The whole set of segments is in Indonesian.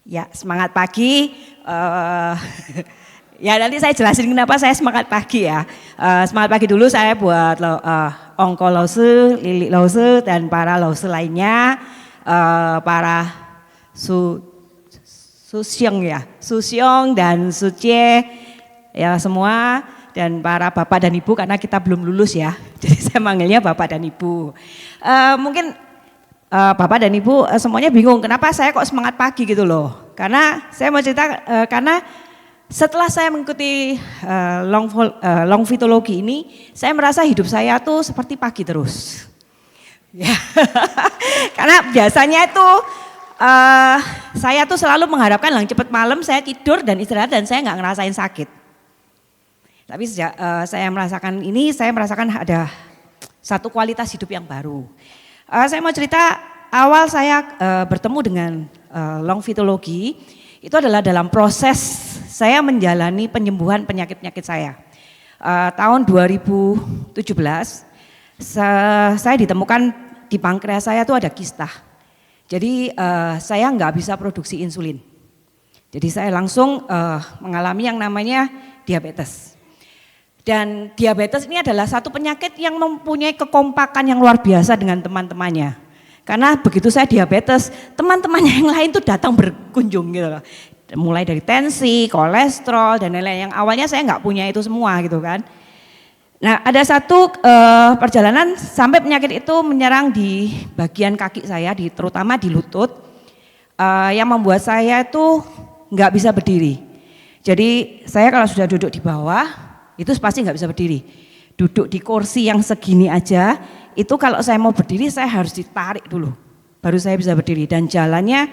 Ya, semangat pagi. Ya nanti saya jelasin kenapa saya semangat pagi ya. Semangat pagi dulu saya buat Ongko Lause, Lili Lause, dan para Lause lainnya. Para Susyong dan Sucie ya semua. Dan para bapak dan ibu karena kita belum lulus ya. Jadi saya manggilnya bapak dan ibu. Mungkin bapak dan ibu semuanya bingung kenapa saya kok semangat pagi gitu loh. Karena saya mau cerita karena setelah saya mengikuti longfitologi ini, saya merasa hidup saya tuh seperti pagi terus. Ya, karena biasanya itu saya tuh selalu mengharapkan yang cepat malam saya tidur dan istirahat dan saya nggak ngerasain sakit. Tapi sejak saya merasakan ini, saya merasakan ada satu kualitas hidup yang baru. Saya mau cerita awal saya bertemu dengan longfitologi itu adalah dalam proses saya menjalani penyembuhan penyakit-penyakit saya. Tahun 2017 saya ditemukan di pankreas saya itu ada kista. Jadi saya nggak bisa produksi insulin. Jadi saya langsung mengalami yang namanya diabetes. Dan diabetes ini adalah satu penyakit yang mempunyai kekompakan yang luar biasa dengan teman-temannya. Karena begitu saya diabetes, teman-temannya yang lain tuh datang berkunjung gitu loh. Mulai dari tensi, kolesterol, dan lain-lain yang awalnya saya nggak punya itu semua gitu kan. Nah ada satu perjalanan sampai penyakit itu menyerang di bagian kaki saya, terutama di lutut. Yang membuat saya itu nggak bisa berdiri. Jadi saya kalau sudah duduk di bawah, itu pasti nggak bisa berdiri. Duduk di kursi yang segini aja, itu kalau saya mau berdiri saya harus ditarik dulu, baru saya bisa berdiri. Dan jalannya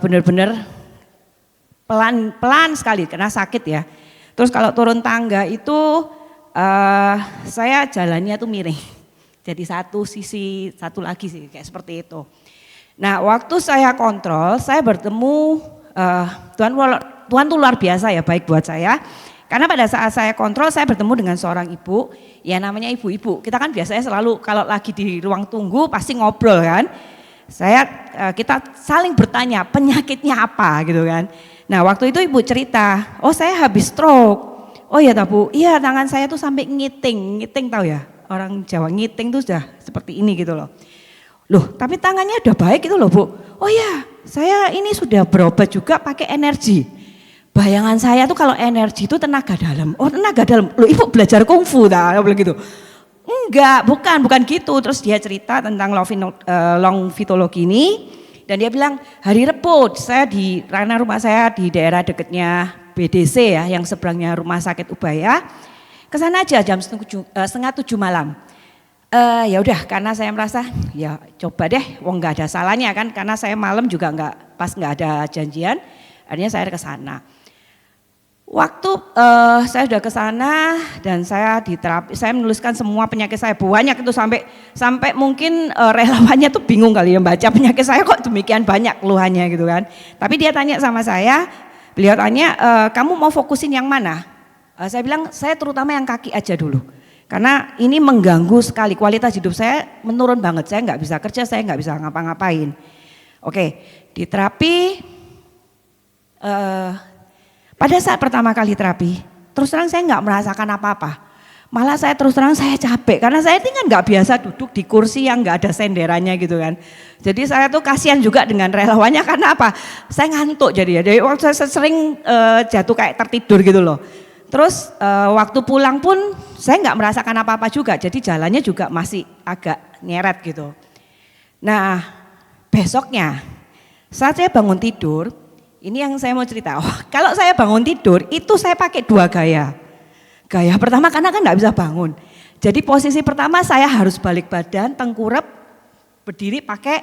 benar-benar pelan sekali karena sakit ya. Terus kalau turun tangga itu saya jalannya tuh miring. Jadi satu sisi, satu lagi sih kayak seperti itu. Nah waktu saya kontrol, saya bertemu Tuhan tuh luar biasa ya, baik buat saya. Karena pada saat saya kontrol saya bertemu dengan seorang ibu, ya namanya ibu-ibu. Kita kan biasanya selalu kalau lagi di ruang tunggu pasti ngobrol kan. Kita saling bertanya penyakitnya apa gitu kan. Nah waktu itu ibu cerita, oh saya habis stroke. Oh iya Bu, iya tangan saya tuh sampai ngiting tahu ya. Orang Jawa ngiting tuh sudah seperti ini gitu loh. Loh tapi tangannya udah baik gitu loh Bu. Oh iya saya ini sudah berobat juga pakai energi. Bayangan saya tuh kalau energi itu tenaga dalam. Oh tenaga dalam, loh ibu belajar kungfu dah, gitu. Enggak, bukan gitu. Terus dia cerita tentang longfitologi ini. Dan dia bilang hari Rebo, karena rumah saya di daerah dekatnya BDC ya, yang seberangnya rumah sakit Ubaya. Kesana aja jam setengah 7 malam. Ya udah karena saya merasa ya coba deh, wong nggak ada salahnya kan. Karena saya malam juga nggak ada janjian. Akhirnya saya ke sana. Waktu saya sudah ke sana dan saya diterapi, saya menuliskan semua penyakit saya banyak itu sampai mungkin relawannya tuh bingung kali ya baca penyakit saya kok demikian banyak keluhannya gitu kan. Tapi dia tanya sama saya, beliau tanya kamu mau fokusin yang mana? Saya bilang saya terutama yang kaki aja dulu. Karena ini mengganggu sekali kualitas hidup saya menurun banget, saya nggak bisa kerja, saya nggak bisa ngapa-ngapain. Oke, diterapi. Pada saat pertama kali terapi, terus terang saya nggak merasakan apa-apa. Malah saya terus terang saya capek karena saya ini kan nggak biasa duduk di kursi yang nggak ada senderannya gitu kan. Jadi saya tuh kasihan juga dengan relawannya karena apa? Saya ngantuk jadi ya. Jadi waktu saya sering jatuh kayak tertidur gitu loh. Terus waktu pulang pun saya nggak merasakan apa-apa juga. Jadi jalannya juga masih agak nyeret gitu. Nah besoknya saat saya bangun tidur. Ini yang saya mau cerita, kalau saya bangun tidur itu saya pakai 2 gaya. Gaya pertama karena kan nggak bisa bangun. Jadi posisi pertama saya harus balik badan, tengkurap, berdiri pakai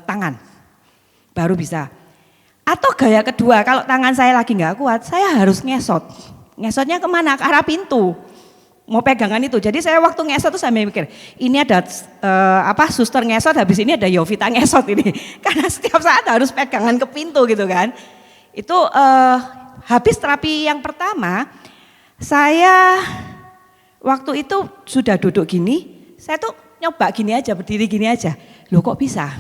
tangan. Baru bisa. Atau gaya kedua kalau tangan saya lagi nggak kuat, saya harus ngesot. Ngesotnya kemana? Ke arah pintu. Mau pegangan itu. Jadi saya waktu ngesot tuh sambil mikir, ini ada suster ngesot, habis ini ada Yovita ngesot ini. Karena setiap saat harus pegangan ke pintu gitu kan. Itu habis terapi yang pertama, saya waktu itu sudah duduk gini, saya tuh nyoba gini aja, berdiri gini aja. Loh kok bisa?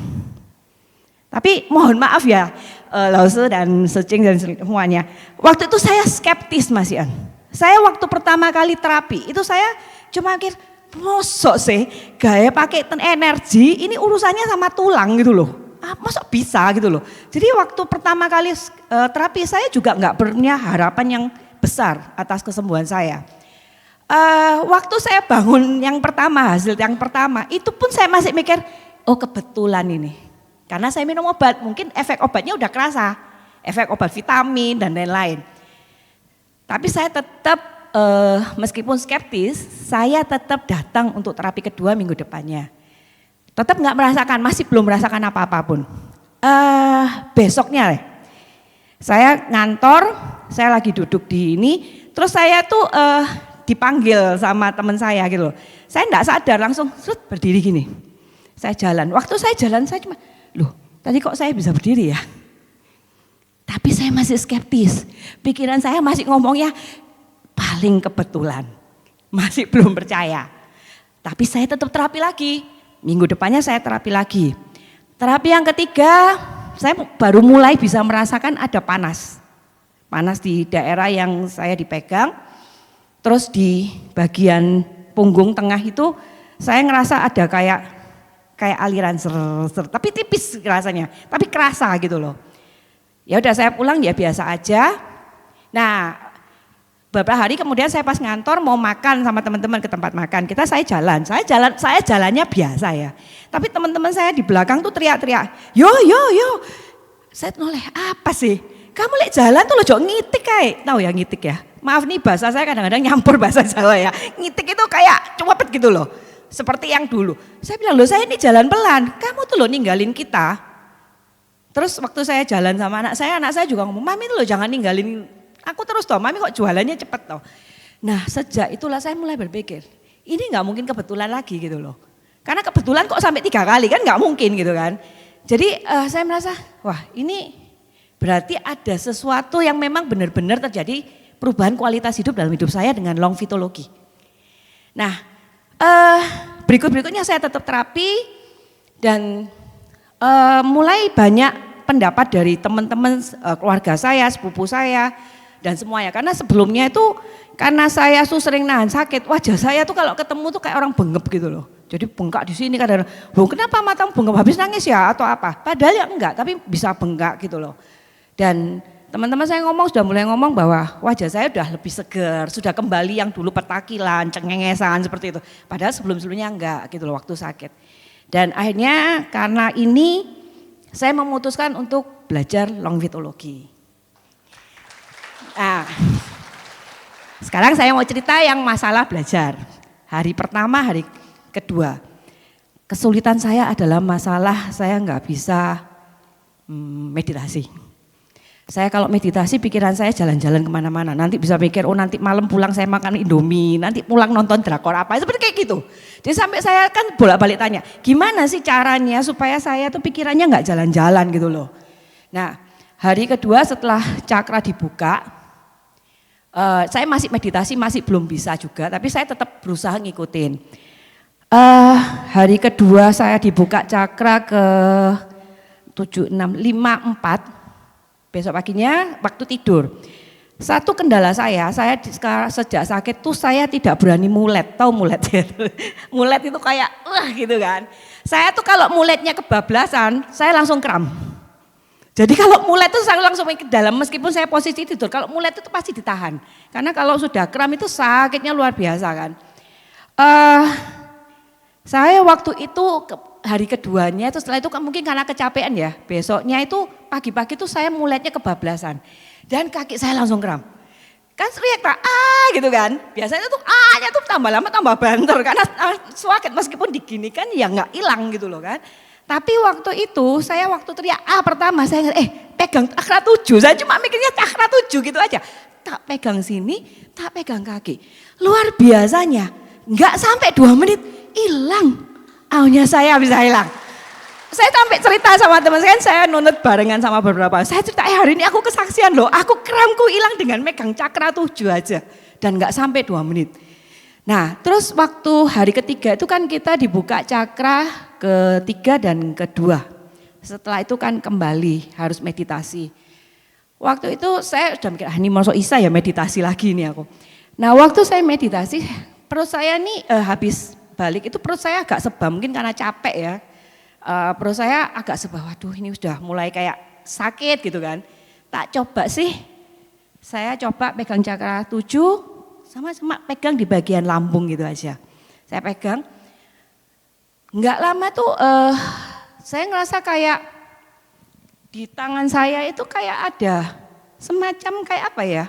Tapi mohon maaf ya, Lause dan searching dan semuanya. Waktu itu saya skeptis Mas Ian. Saya waktu pertama kali terapi itu saya cuma mikir, mosok sih gaya pakai energi ini urusannya sama tulang gitu loh. Masa bisa gitu loh. Jadi waktu pertama kali terapi saya juga nggak punya harapan yang besar atas kesembuhan saya. Waktu saya bangun yang pertama, hasil yang pertama itu pun saya masih mikir, oh kebetulan ini. Karena saya minum obat, mungkin efek obatnya udah kerasa, efek obat vitamin dan lain-lain. Tapi saya tetap, meskipun skeptis, saya tetap datang untuk terapi kedua minggu depannya. Tetap nggak merasakan, masih belum merasakan apa-apa pun. Besoknya, saya ngantor, saya lagi duduk di ini, terus saya tuh dipanggil sama teman saya gitu loh. Saya nggak sadar langsung berdiri gini. Saya jalan, waktu saya jalan saya cuma, loh tadi kok saya bisa berdiri ya? Tapi saya masih skeptis, pikiran saya masih ngomongnya paling kebetulan, masih belum percaya. Tapi saya tetap terapi lagi, minggu depannya saya terapi lagi. Terapi yang ketiga, saya baru mulai bisa merasakan ada panas. Panas di daerah yang saya dipegang, terus di bagian punggung tengah itu saya ngerasa ada kayak aliran ser, tapi tipis rasanya, tapi kerasa gitu loh. Ya udah saya pulang ya biasa aja. Nah, beberapa hari kemudian saya pas ngantor mau makan sama teman-teman ke tempat makan. Saya jalannya biasa ya. Tapi teman-teman saya di belakang tuh teriak-teriak, yo. Saya noleh, apa sih? Kamu lihat jalan tuh lo jok ngitik kayak, tahu ya ngitik ya? Maaf nih bahasa saya kadang-kadang nyampur bahasa Jawa ya. Ngitik itu kayak cepet gitu loh. Seperti yang dulu. Saya bilang, loh saya ini jalan pelan, kamu tuh loh ninggalin kita. Terus waktu saya jalan sama anak saya juga ngomong, Mami tuh loh jangan ninggalin aku terus toh, Mami kok jualannya cepet toh. Nah sejak itulah saya mulai berpikir, ini gak mungkin kebetulan lagi gitu loh. Karena kebetulan kok sampai 3 kali kan gak mungkin gitu kan. Jadi saya merasa, wah ini berarti ada sesuatu yang memang benar-benar terjadi perubahan kualitas hidup dalam hidup saya dengan longfitologi. Nah, berikutnya saya tetap terapi dan mulai banyak pendapat dari teman-teman keluarga saya, sepupu saya dan semuanya. Karena sebelumnya itu karena saya tuh sering nahan sakit, wajah saya tuh kalau ketemu tuh kayak orang bengep gitu loh. Jadi bengkak di sini kadang, loh kenapa matamu bengkak habis nangis ya atau apa? Padahal ya enggak, tapi bisa bengkak gitu loh. Dan teman-teman saya sudah mulai ngomong bahwa wajah saya sudah lebih segar, sudah kembali yang dulu petakilan, cengengesan seperti itu. Padahal sebelum-sebelumnya enggak gitu loh waktu sakit. Dan akhirnya karena ini saya memutuskan untuk belajar longfitologi. Nah, sekarang saya mau cerita yang masalah belajar. Hari pertama, hari kedua. Kesulitan saya adalah masalah saya nggak bisa meditasi. Saya kalau meditasi pikiran saya jalan-jalan kemana-mana. Nanti bisa pikir, oh nanti malam pulang saya makan Indomie, nanti pulang nonton drakor apa, seperti kayak gitu. Jadi sampai saya kan bolak-balik tanya, gimana sih caranya supaya saya tuh pikirannya nggak jalan-jalan gitu loh. Nah hari kedua setelah cakra dibuka, saya masih meditasi, masih belum bisa juga, tapi saya tetap berusaha ngikutin. Hari kedua saya dibuka cakra ke 7, 6, 5, 4. Besok paginya waktu tidur. Satu kendala saya sejak sakit tuh saya tidak berani mulet, tahu mulet ya? Mulet itu kayak gitu kan. Saya tuh kalau muletnya kebablasan, saya langsung kram. Jadi kalau mulet itu saya langsung ke dalam meskipun saya posisi tidur, kalau mulet itu pasti ditahan. Karena kalau sudah kram itu sakitnya luar biasa kan. Saya waktu itu hari keduanya itu setelah itu mungkin karena kecapean ya, besoknya itu pagi-pagi itu saya muletnya kebablasan dan kaki saya langsung kram. Kan teriak gitu kan, biasanya tuh nya tuh tambah lama tambah banter karena sakit meskipun diginikan ya nggak hilang gitu loh kan. Tapi waktu itu saya waktu teriak pertama saya pegang cakra 7, saya cuma mikirnya cakra 7 gitu aja. Tak pegang sini, tak pegang kaki. Luar biasanya, nggak sampai 2 menit hilang. Aunya saya bisa hilang. Saya sampai cerita sama teman saya nunut barengan sama beberapa. Saya cerita hari ini aku kesaksian loh, aku kramku hilang dengan megang cakra 7 aja. Dan gak sampai 2 menit. Nah terus waktu hari ketiga itu kan kita dibuka cakra ketiga dan kedua. Setelah itu kan kembali harus meditasi. Waktu itu saya udah mikir, ini masuk Isa ya meditasi lagi nih aku. Nah waktu saya meditasi, perut saya nih habis balik itu perut saya agak sebam, mungkin karena capek ya. Perut saya agak sebam, waduh ini sudah mulai kayak sakit gitu kan. Tak coba sih, saya coba pegang cakra 7, sama pegang di bagian lambung gitu aja. Saya pegang, nggak lama tuh saya ngerasa kayak di tangan saya itu kayak ada semacam kayak apa ya,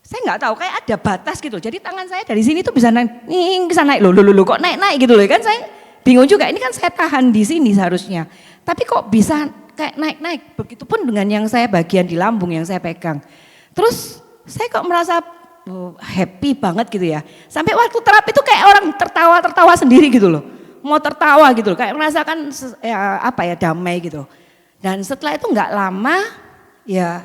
saya nggak tahu kayak ada batas gitu. Jadi tangan saya dari sini tuh bisa naik loh kok naik gitu loh kan, saya bingung juga. Ini kan saya tahan di sini seharusnya, tapi kok bisa kayak naik. Begitupun dengan yang saya bagian di lambung yang saya pegang. Terus saya kok merasa happy banget gitu ya. Sampai waktu terapi itu kayak orang tertawa sendiri gitu loh, mau tertawa gitu loh, kayak merasakan damai gitu. Dan setelah itu nggak lama ya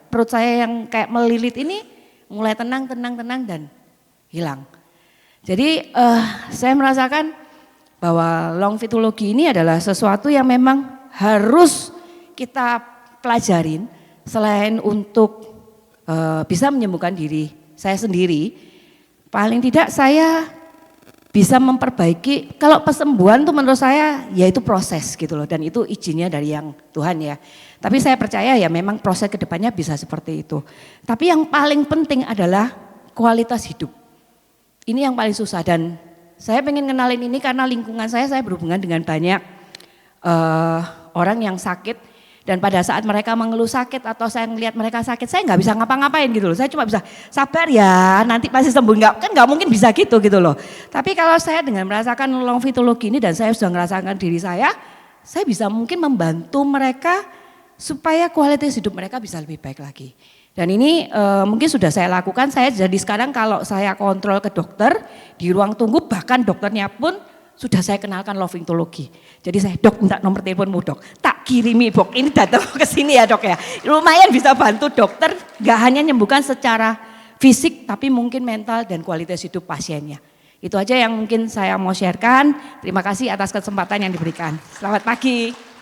perut saya yang kayak melilit ini mulai tenang dan hilang. Jadi saya merasakan bahwa long fitologi ini adalah sesuatu yang memang harus kita pelajarin selain untuk bisa menyembuhkan diri saya sendiri. Paling tidak saya bisa memperbaiki, kalau kesembuhan tuh menurut saya ya itu proses gitu loh, dan itu izinnya dari yang Tuhan ya. Tapi saya percaya ya memang proses kedepannya bisa seperti itu. Tapi yang paling penting adalah kualitas hidup. Ini yang paling susah, dan saya pengen kenalin ini karena lingkungan saya berhubungan dengan banyak orang yang sakit. Dan pada saat mereka mengeluh sakit atau saya ngelihat mereka sakit, saya nggak bisa ngapa-ngapain gitu loh. Saya cuma bisa sabar ya, nanti pasti sembuh. Nggak mungkin bisa gitu loh. Tapi kalau saya dengan merasakan long fitologi ini dan saya sudah merasakan diri saya bisa mungkin membantu mereka supaya kualitas hidup mereka bisa lebih baik lagi. Dan ini mungkin sudah saya lakukan. Saya jadi sekarang kalau saya kontrol ke dokter di ruang tunggu, bahkan dokternya pun sudah saya kenalkan long fitologi. Jadi saya, dok minta nomor teleponmu dok, tak kirimi dok, ini datang ke sini ya dok ya. Lumayan bisa bantu dokter, gak hanya menyembuhkan secara fisik tapi mungkin mental dan kualitas hidup pasiennya. Itu aja yang mungkin saya mau sharekan. Terima kasih atas kesempatan yang diberikan. Selamat pagi.